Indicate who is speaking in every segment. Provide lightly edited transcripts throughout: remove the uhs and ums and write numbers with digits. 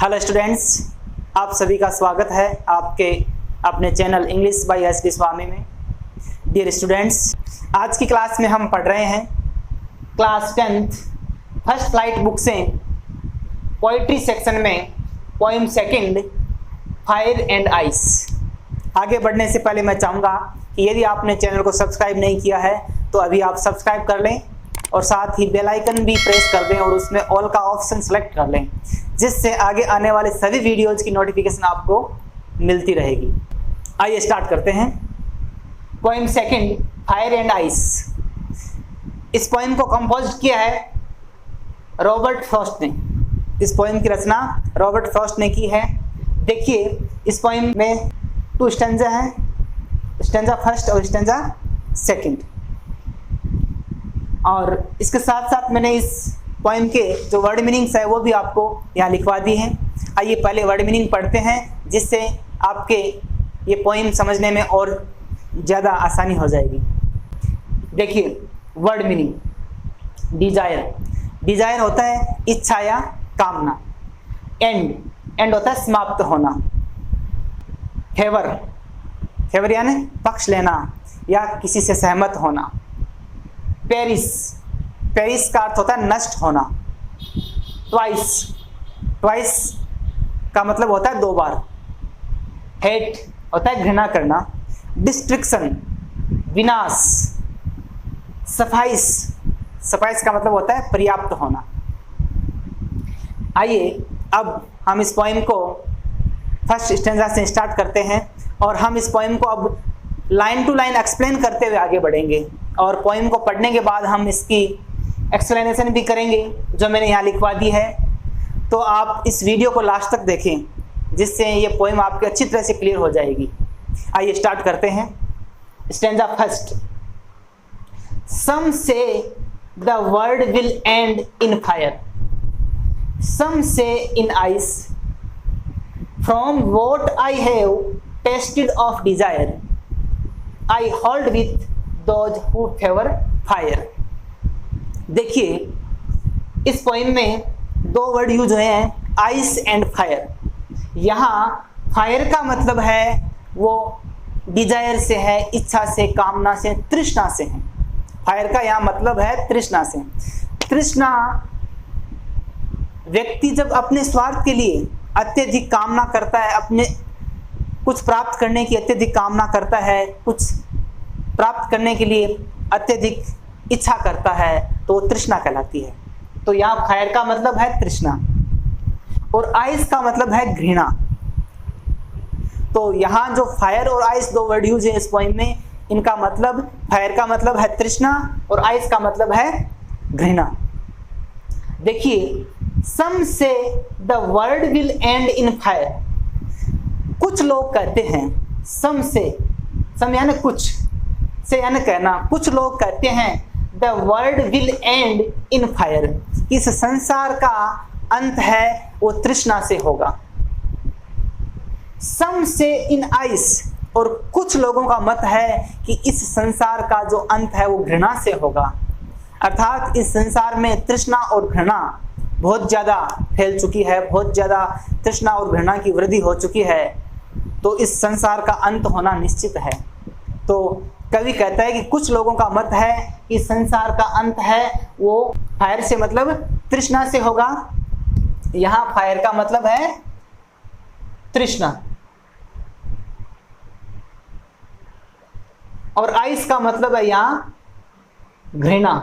Speaker 1: Hello students, आप सभी का स्वागत है आपके अपने channel English by SD. Swami में। डियर स्टूडेंट्स, आज की क्लास में हम पढ़ रहे हैं class 10th first flight book से पोइट्री सेक्शन में poem second fire and ice. आगे बढ़ने से पहले मैं चाहूँगा कि यदि आपने चैनल को सब्सक्राइब नहीं किया है तो अभी आप सब्सक्राइब कर लें और साथ ही बेल आइकन भी प्रेस कर दें और उसमें ऑल का ऑप्शन सेलेक्ट कर लें, जिससे आगे आने वाले सभी वीडियोज़ की नोटिफिकेशन आपको मिलती रहेगी। आइए स्टार्ट करते हैं। Poem second fire and ice. इस पोइम को कंपोज किया है रॉबर्ट फ्रॉस्ट ने। इस पोइम की रचना रॉबर्ट फ्रॉस्ट ने की है। देखिए, इस पोइम में 2 स्टैंजा हैं, स्टैंजा फर्स्ट और स्टैंजा सेकंड। और इसके साथ साथ मैंने इस पोइम के जो वर्ड मीनिंग्स है वो भी आपको यहाँ लिखवा दी हैं। आइए पहले वर्ड मीनिंग पढ़ते हैं, जिससे आपके ये पोइम समझने में और ज़्यादा आसानी हो जाएगी। देखिए, वर्ड मीनिंग। डिजायर, डिजायर होता है इच्छा या कामना। एंड होता है समाप्त होना। फेवर, फेवर यानी पक्ष लेना या किसी से सहमत होना। पेरिस, पेरिस का अर्थ होता है नष्ट होना। ट्वाइस, ट्वाइस का मतलब होता है 2 बार। हेट होता है घृणा करना। डिस्ट्रिक्शन, विनाश। सफाइस, सफाइस का मतलब होता है पर्याप्त होना। आइए अब हम इस पोइम को फर्स्ट स्टैंजा से स्टार्ट करते हैं और हम इस पोइम को अब लाइन टू लाइन एक्सप्लेन करते हुए आगे बढ़ेंगे और पोइम को पढ़ने के बाद हम इसकी एक्सप्लेनेशन भी करेंगे जो मैंने यहाँ लिखवा दी है। तो आप इस वीडियो को लास्ट तक देखें, जिससे ये पोइम आपकी अच्छी तरह से क्लियर हो जाएगी। आइए स्टार्ट करते हैं। Stanza first. Some say the world will end in fire, some say in ice, from what I have tasted of desire, I hold with those who favor fire। देखिए, इस पोइम में 2 word use हुए हैं, ice and fire. यहाँ fire का मतलब है वो डिजायर से है, इच्छा से, कामना से, तृष्णा से है। फायर का यहाँ मतलब है तृष्णा से। तृष्णा व्यक्ति जब अपने स्वार्थ के लिए अत्यधिक कामना करता है, अपने कुछ प्राप्त करने की अत्यधिक कामना करता है, कुछ प्राप्त करने के लिए अत्यधिक इच्छा करता है, तो वो तृष्णा कहलाती है। तो यहाँ फायर का मतलब है तृष्णा और आइस का मतलब है घृणा। तो यहाँ जो फायर और आइस 2 वर्ड यूज है इस पोइम में, इनका मतलब फायर का मतलब है तृष्णा और आइस का मतलब है घृणा। देखिए, सम say the world will end in fire. कुछ लोग कहते हैं, सम से, सम यानी कुछ, से यानी कहना, कुछ लोग कहते हैं the world will end in fire, इस संसार का अंत है वो तृष्णा से होगा। सम से इन आइस, और कुछ लोगों का मत है कि इस संसार का जो अंत है वो घृणा से होगा। अर्थात इस संसार में तृष्णा और घृणा बहुत ज़्यादा फैल चुकी है, बहुत ज़्यादा तृष्णा और घृणा की वृद्धि हो चुकी है, तो इस संसार का अंत होना निश्चित है। तो कवि कहता है कि कुछ लोगों का मत है कि संसार का अंत है वो फायर से मतलब तृष्णा से होगा। यहाँ फायर का मतलब है तृष्णा और आइस का मतलब है यहाँ घृणा।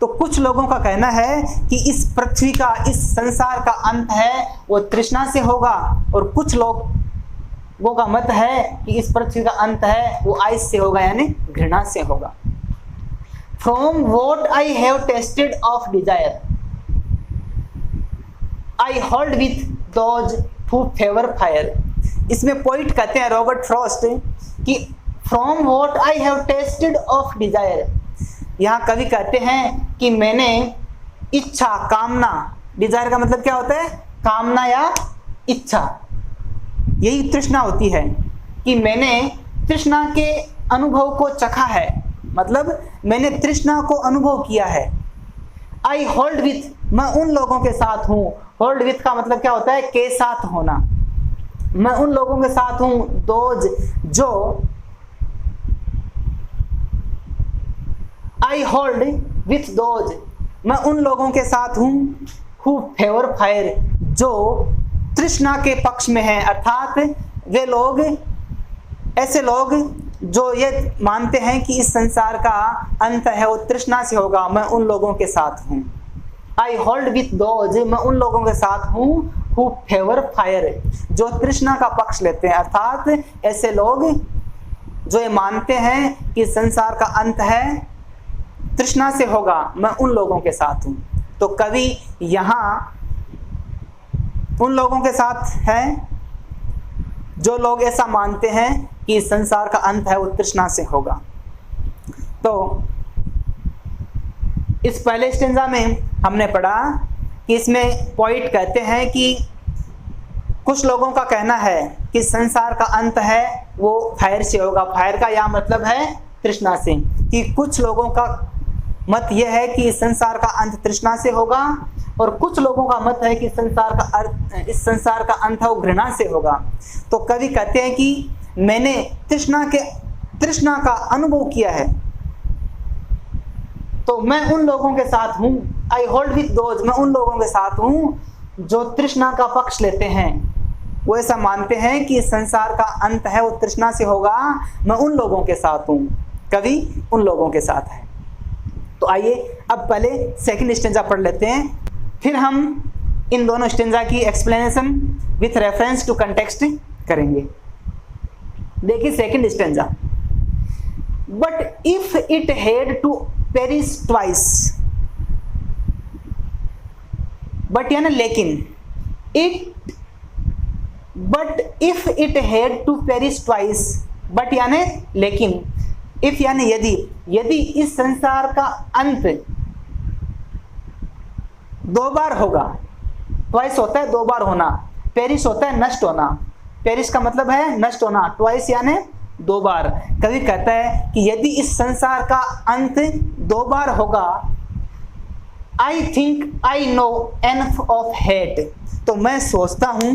Speaker 1: तो कुछ लोगों का कहना है कि इस पृथ्वी का, इस संसार का अंत है वो तृष्णा से होगा, और कुछ लोगों का मत है कि इस पृथ्वी का अंत है वो आइस से होगा, यानी घृणा से होगा। From what I have tasted of Dzire, I hold with those who favour fire. इसमें पोइट कहते हैं रॉबर्ट फ्रॉस्ट कि from what I have tasted of Dzire, यहाँ कवि कहते हैं कि मैंने इच्छा, कामना, डिजायर का मतलब क्या होता है? कामना या इच्छा, यही तृष्णा होती है कि मैंने तृष्णा के अनुभव को चखा है, मतलब मैंने तृष्णा को अनुभव किया है। आई होल्ड विथ मैं उन लोगों के साथ हूं। होल्ड विथ का मतलब क्या होता है? के साथ होना। मैं उन लोगों के साथ हूं, दोज जो, आई होल्ड विथ दोज, मैं उन लोगों के साथ हूं हु फेवर फायर, जो तृष्णा के पक्ष में है, अर्थात वे लोग, ऐसे लोग जो ये मानते हैं कि इस संसार का अंत है वो तृष्णा से होगा, मैं उन लोगों के साथ हूं। आई होल्ड विथ दोज, मैं उन लोगों के साथ हूं हु फेवर फायर, जो तृष्णा का पक्ष लेते हैं, अर्थात ऐसे लोग जो ये मानते हैं कि संसार का अंत है तृष्णा से होगा, मैं उन लोगों के साथ हूं। तो कवि यहां उन लोगों के साथ है जो लोग ऐसा मानते हैं कि संसार का अंत है वो तृष्णा से होगा। तो इस पहले स्टेंजा में हमने पढ़ा कि इसमें पोइट कहते हैं कि कुछ लोगों का कहना है कि संसार का अंत है वो फायर से होगा। फायर का यह मतलब है तृष्णा से, कि कुछ लोगों का मत यह है कि संसार का अंत तृष्णा से होगा, और कुछ लोगों का मत है कि इस संसार का अंत है वो घृणा से होगा। तो कवि कहते हैं कि मैंने तृष्णा का अनुभव किया है, तो मैं उन लोगों के साथ हूं। आई होल्ड विथ दोज, मैं उन लोगों के साथ हूं जो तृष्णा का पक्ष लेते हैं, वो ऐसा मानते हैं कि संसार का अंत है वो तृष्णा से होगा, मैं उन लोगों के साथ हूं। कवि उन लोगों के साथ है। तो आइए अब पहले सेकंड स्टेंजा पढ़ लेते हैं, फिर हम इन दोनों स्टेंजा की explanation with reference to context करेंगे। देखिए second stanza, but if it had to perish twice, but यानी लेकिन, but if it had to perish twice, but यानी लेकिन, इफ यानी यदि इस संसार का अंत दो बार होगा, ट्वाइस होता है दो बार होना, पेरिश होता है नष्ट होना, पेरिश का मतलब है नष्ट होना, ट्वाइस यानी दो बार। कवि कहता है कि यदि इस संसार का अंत दो बार होगा, I think I know enough of hate, तो मैं सोचता हूं,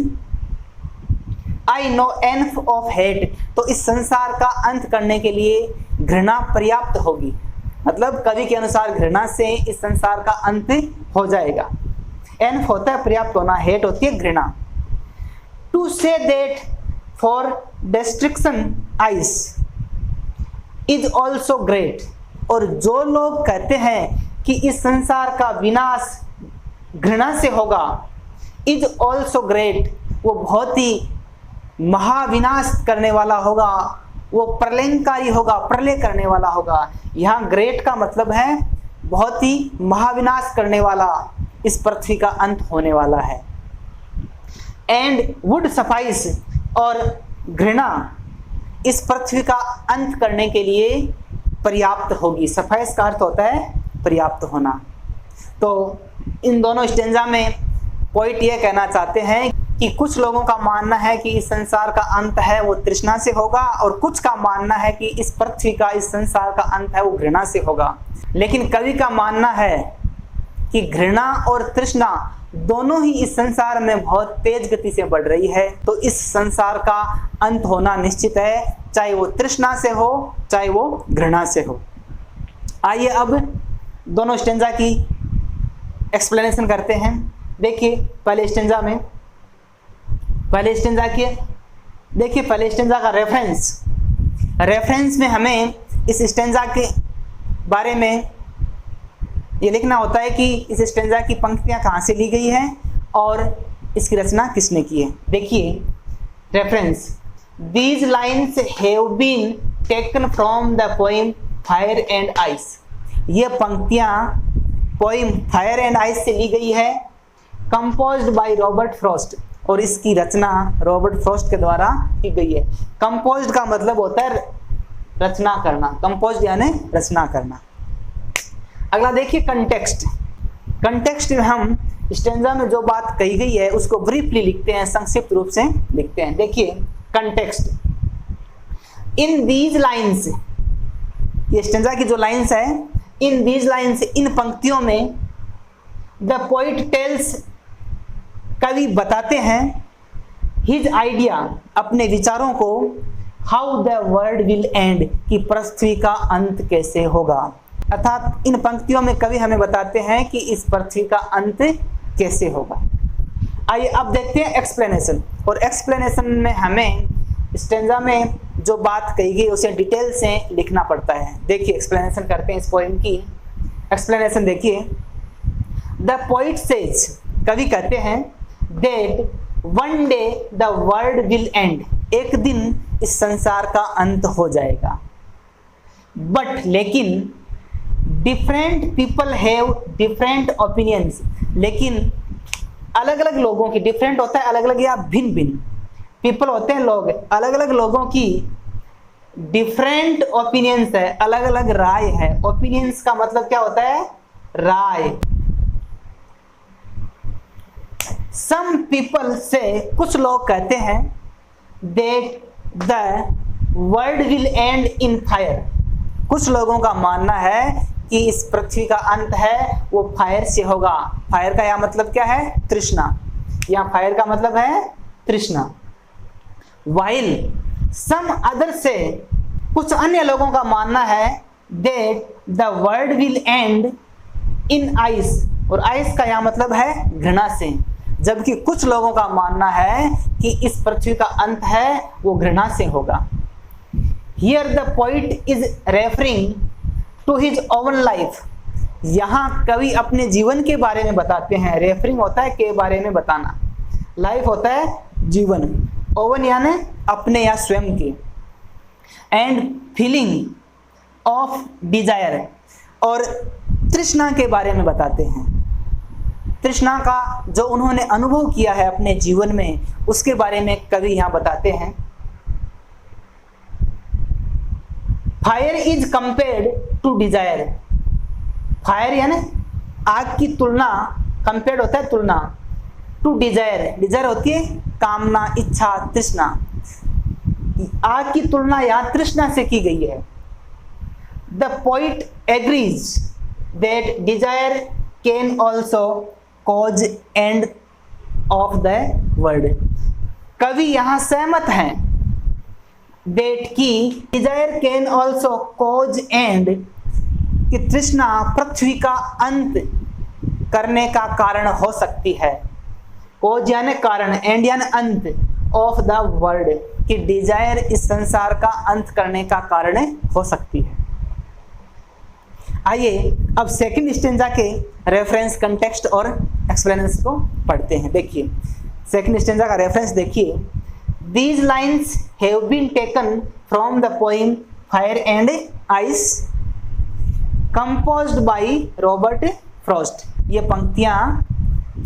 Speaker 1: I know enough of hate, तो इस संसार का अंत करने के लिए घृणा पर्याप्त होगी। मतलब कवि के अनुसार घृणा से इस संसार का अंत हो जाएगा। एनफ होता है पर्याप्त होना, हेट होती है घृणा। To say that for destruction ice is also great, और जो लोग कहते हैं कि इस संसार का विनाश घृणा से होगा, इज ऑल्सो ग्रेट, वो बहुत ही महाविनाश करने वाला होगा, वो प्रलयकारी होगा, प्रलय करने वाला होगा। यहाँ ग्रेट का मतलब है बहुत ही महाविनाश करने वाला, इस पृथ्वी का अंत होने वाला है। एंड वुड सफाइस, और घृणा इस पृथ्वी का अंत करने के लिए पर्याप्त होगी। सफाइस का अर्थ होता है पर्याप्त होना। तो इन दोनों स्टेंजा में पोइट ये कहना चाहते हैं कि कुछ लोगों का मानना है कि इस संसार का अंत है वो तृष्णा से होगा, और कुछ का मानना है कि इस पृथ्वी का, इस संसार का अंत है वो घृणा से होगा। लेकिन कवि का मानना है कि घृणा और तृष्णा दोनों ही इस संसार में बहुत तेज गति से बढ़ रही है, तो इस संसार का अंत होना निश्चित है, चाहे वो तृष्णा से हो चाहे वो घृणा से हो। आइए अब दोनों स्टेंजा की एक्सप्लेनेशन करते हैं। देखिए पहले स्टेंजा का रेफरेंस में हमें इस स्टेंजा के बारे में ये लिखना होता है कि इस स्टेंजा की पंक्तियां कहाँ से ली गई हैं और इसकी रचना किसने की है। देखिए reference, these lines have been taken from the poem Fire and Ice. ये पंक्तियां पोएम फायर एंड आइस से ली गई है, कंपोज्ड बाय रॉबर्ट फ्रॉस्ट, और इसकी रचना रॉबर्ट फ्रॉस्ट के द्वारा की गई है। कंपोज्ड का मतलब होता है रचना करना, कंपोज्ड यानी रचना करना। अगला देखिए कंटेक्स्ट में हम स्टेंजा में जो बात कही गई है उसको ब्रीफली लिखते हैं, संक्षिप्त रूप से लिखते हैं। देखिए कंटेक्स्ट, इन दीज लाइन्स, ये स्टेंजा की जो लाइन्स है, इन दीज लाइन्स, इन पंक्तियों में, द पोइट टेल्स, कवि बताते हैं, हिज आइडिया, अपने विचारों को, how the world will and, कि पृथ्वी का अंत कैसे होगा। अर्थात इन पंक्तियों में कवि हमें बताते हैं कि इस पृथ्वी का अंत कैसे होगा। आइए अब देखते हैं एक्सप्लेनेशन, और एक्सप्लेनेशन में हमें स्टेंजा में जो बात कही गई उसे डिटेल से लिखना पड़ता है। देखिए एक्सप्लेनेशन करते हैं इस पोएम की। एक्सप्लेनेशन देखिए, द पोइट सेज, कवि कहते हैं, that one day the world will and, एक दिन इस संसार का अंत हो जाएगा। बट लेकिन different people have different opinions, लेकिन अलग अलग लोगों की, डिफरेंट होता है अलग अलग या भिन्न भिन्न, पीपल होते हैं लोग, अलग अलग लोगों की डिफरेंट ओपिनियंस है, अलग अलग राय है। ओपिनियंस का मतलब क्या होता है? राय। सम पीपल से, कुछ लोग कहते हैं, that the world will end in fire, कुछ लोगों का मानना है कि इस पृथ्वी का अंत है वो फायर से होगा। फायर का यह मतलब क्या है? तृष्णा। यहाँ फायर का मतलब है तृष्णा। वाइल सम अदर से, कुछ अन्य लोगों का मानना है, that the world will end in ice, और आइस का यह मतलब है घृणा से। जबकि कुछ लोगों का मानना है कि इस पृथ्वी का अंत है वो घृणा से होगा। Here the poet is referring to his own life. यहाँ कवि अपने जीवन के बारे में बताते हैं। रेफरिंग होता है के बारे में बताना, लाइफ होता है जीवन, ओवन यानी अपने या स्वयं के, एंड फीलिंग ऑफ डिजायर, और तृष्णा के बारे में बताते हैं। तृष्णा का जो उन्होंने अनुभव किया है अपने जीवन में, उसके बारे में कवि यहाँ बताते हैं। Fire is compared to desire, fire यानी आग की तुलना, कंपेयर्ड होता है तुलना, टू डिजायर, डिजायर होती है कामना, इच्छा, तृष्णा। आग की तुलना यहाँ तृष्णा से की गई है। The poet agrees that desire can also cause end of the world, कवि यहाँ सहमत हैं दैट की desire can also cause end, कि तृष्णा पृथ्वी का अंत करने का कारण हो सकती है। कॉज यानी कारण, एंड यानी अंत, ऑफ द वर्ल्ड, कि डिजायर इस संसार का अंत करने का कारण हो सकती है। आइए अब सेकंड स्टेंजा के रेफरेंस, कंटेक्स्ट और एक्सप्लेनेशन को पढ़ते हैं। देखिए सेकंड स्टेंजा का रेफरेंस देखिए। These lines have been taken from the poem Fire and Ice, composed by Robert Frost. ये पंक्तियाँ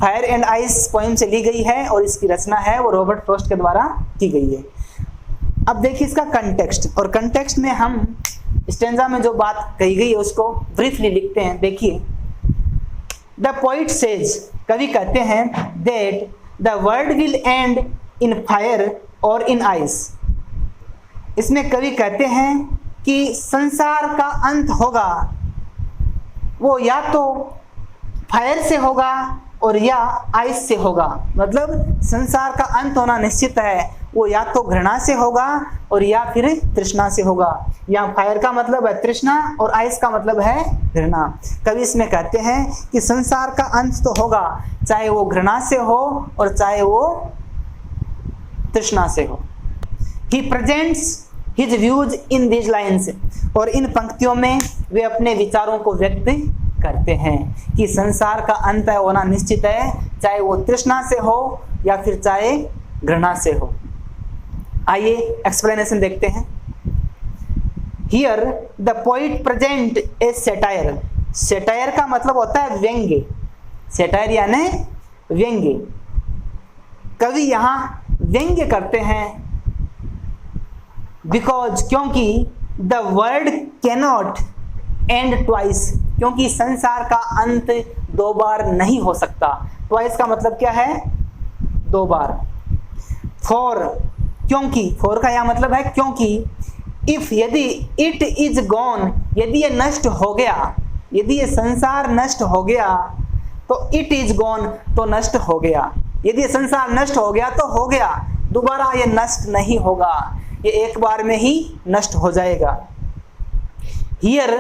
Speaker 1: फायर एंड आइस पोएम से ली गई है और इसकी रचना है वो रॉबर्ट फ्रॉस्ट के द्वारा की गई है। अब देखिए इसका कंटेक्स्ट, और कंटेक्स्ट में हम स्टेंजा में जो बात कही गई है उसको ब्रीफली लिखते हैं। देखिए, द पोइट सेज, कवि कहते हैं, that the world will end in fire और इन आइस। इसमें कवि कहते हैं कि संसार का अंत होगा वो या तो फायर से होगा और या आइस से होगा। मतलब संसार का अंत होना निश्चित है, वो या तो घृणा से होगा और या फिर तृष्णा से होगा। यहाँ फायर का मतलब है तृष्णा और आइस का मतलब है घृणा। कवि इसमें कहते हैं कि संसार का अंत तो होगा, चाहे वो घृणा से हो और चाहे वो तृष्णा से हो। He presents his views in these lines, और इन पंक्तियों में वे अपने विचारों को व्यक्त करते हैं कि संसार का अंत होना निश्चित है, चाहे वो तृष्णा से हो या फिर चाहे घृणा से हो। आइए एक्सप्लेनेशन देखते हैं। Here the poet present a satire. Satire का मतलब होता है व्यंग्य, satire यानी व्यंग्य। कवि यहाँ व्यंग्य करते हैं, बिकॉज, क्योंकि the world cannot and twice, क्योंकि संसार का अंत दो बार नहीं हो सकता। ट्वाइस का मतलब क्या है? दो बार। फॉर, क्योंकि, फॉर का यह मतलब है क्योंकि, इफ, यदि, इट इज गॉन, यदि ये नष्ट हो गया, यदि ये संसार नष्ट हो गया, तो इट इज गॉन, तो नष्ट हो गया। यदि संसार नष्ट हो गया तो हो गया, दोबारा ये नष्ट नहीं होगा, ये एक बार में ही नष्ट हो जाएगा। Here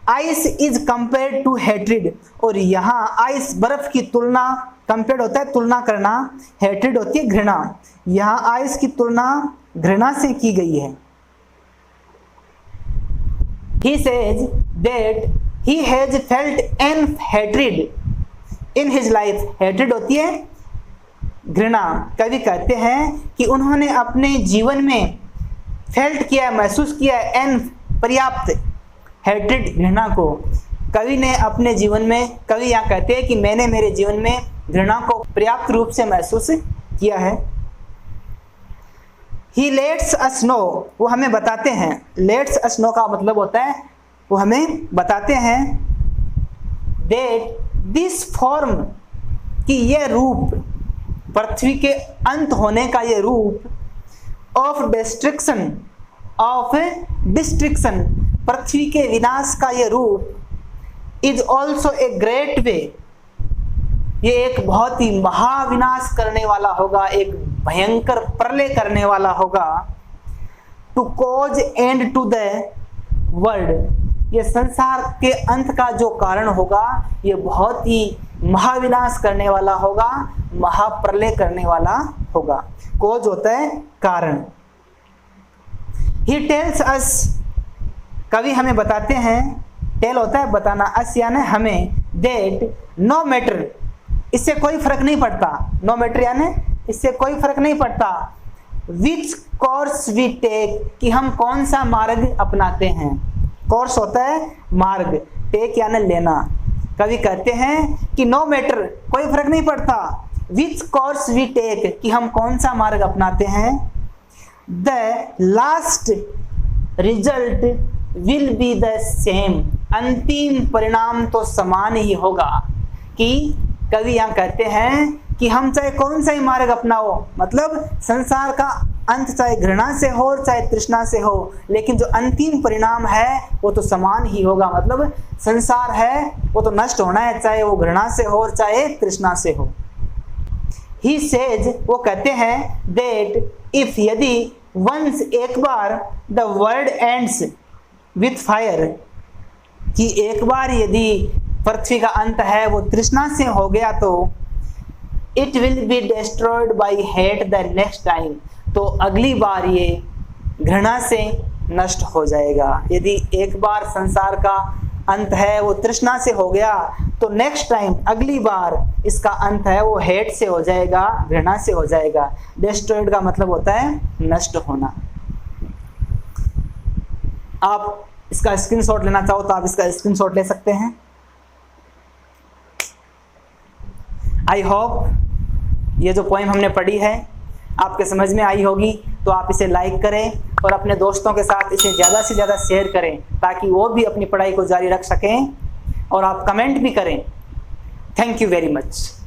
Speaker 1: ice is compared to hatred, और यहाँ आइस बर्फ की तुलना, कंपेयर्ड होता है तुलना करना, हेट्रिड होती है घृणा, यहाँ आइस की तुलना घृणा से की गई है। He says that he has felt an hatred in his life. hatred होती है घृणा। कवि कहते हैं कि उन्होंने अपने जीवन में फेल्ट किया, महसूस किया, एन पर्याप्त, हेट्रेड घृणा को कवि ने अपने जीवन में, कवि यहाँ कहते हैं कि मैंने मेरे जीवन में घृणा को पर्याप्त रूप से महसूस किया है। He lets us know, वो हमें बताते हैं, lets us know का मतलब होता है वो हमें बताते हैं, that this form, कि ये रूप, पृथ्वी के अंत होने का ये रूप, of destruction, पृथ्वी के विनाश का ये रूप, is also a great way, ये एक बहुत ही महाविनाश करने वाला होगा, एक भयंकर प्रलय करने वाला होगा। To cause end to the world, ये संसार के अंत का जो कारण होगा ये बहुत ही महाविनाश करने वाला होगा, महाप्रलय करने वाला होगा। कॉज होता है कारण। ही टेल्स अस, कवि हमें बताते हैं, टेल होता है बताना, अस यानी हमें, दैट नो मैटर, इससे कोई फर्क नहीं पड़ता, नो मैटर यानी इससे कोई फर्क नहीं पड़ता, विच कोर्स वी टेक, कि हम कौन सा मार्ग अपनाते हैं। कोर्स होता है मार्ग, टेक यानी लेना। कवि कहते हैं कि नो मैटर, कोई फर्क नहीं पड़ता, विच कोर्स वी टेक, कि हम कौन सा मार्ग अपनाते हैं, the last result will be the same, अंतिम परिणाम तो समान ही होगा। कि कवि यहाँ कहते हैं कि हम चाहे कौन सा ही मार्ग अपनाओ, मतलब संसार का अंत चाहे घृणा से हो चाहे तृष्णा से हो, लेकिन जो अंतिम परिणाम है वो तो समान ही होगा। मतलब संसार है वो तो नष्ट होना है, चाहे वो घृणा से हो और चाहे तृष्णा से हो। ही सेज, वो कहते हैं, दैट इफ, यदि, वंस, एक बार, the world ends with fire, कि एक बार यदि पृथ्वी का अंत है वो तृष्णा से हो गया तो it will be destroyed by hate the next time, तो अगली बार ये घृणा से नष्ट हो जाएगा। यदि एक बार संसार का अंत है वो तृष्णा से हो गया तो नेक्स्ट टाइम, अगली बार इसका अंत है वो हेट से हो जाएगा, घृणा से हो जाएगा। डिस्ट्रॉयड का मतलब होता है नष्ट होना। आप इसका स्क्रीनशॉट लेना चाहो तो आप इसका स्क्रीनशॉट ले सकते हैं। आई होप ये जो पोएम हमने पढ़ी है आपके समझ में आई होगी, तो आप इसे लाइक करें और अपने दोस्तों के साथ इसे ज़्यादा से ज़्यादा शेयर करें ताकि वो भी अपनी पढ़ाई को जारी रख सकें, और आप कमेंट भी करें। Thank you very much.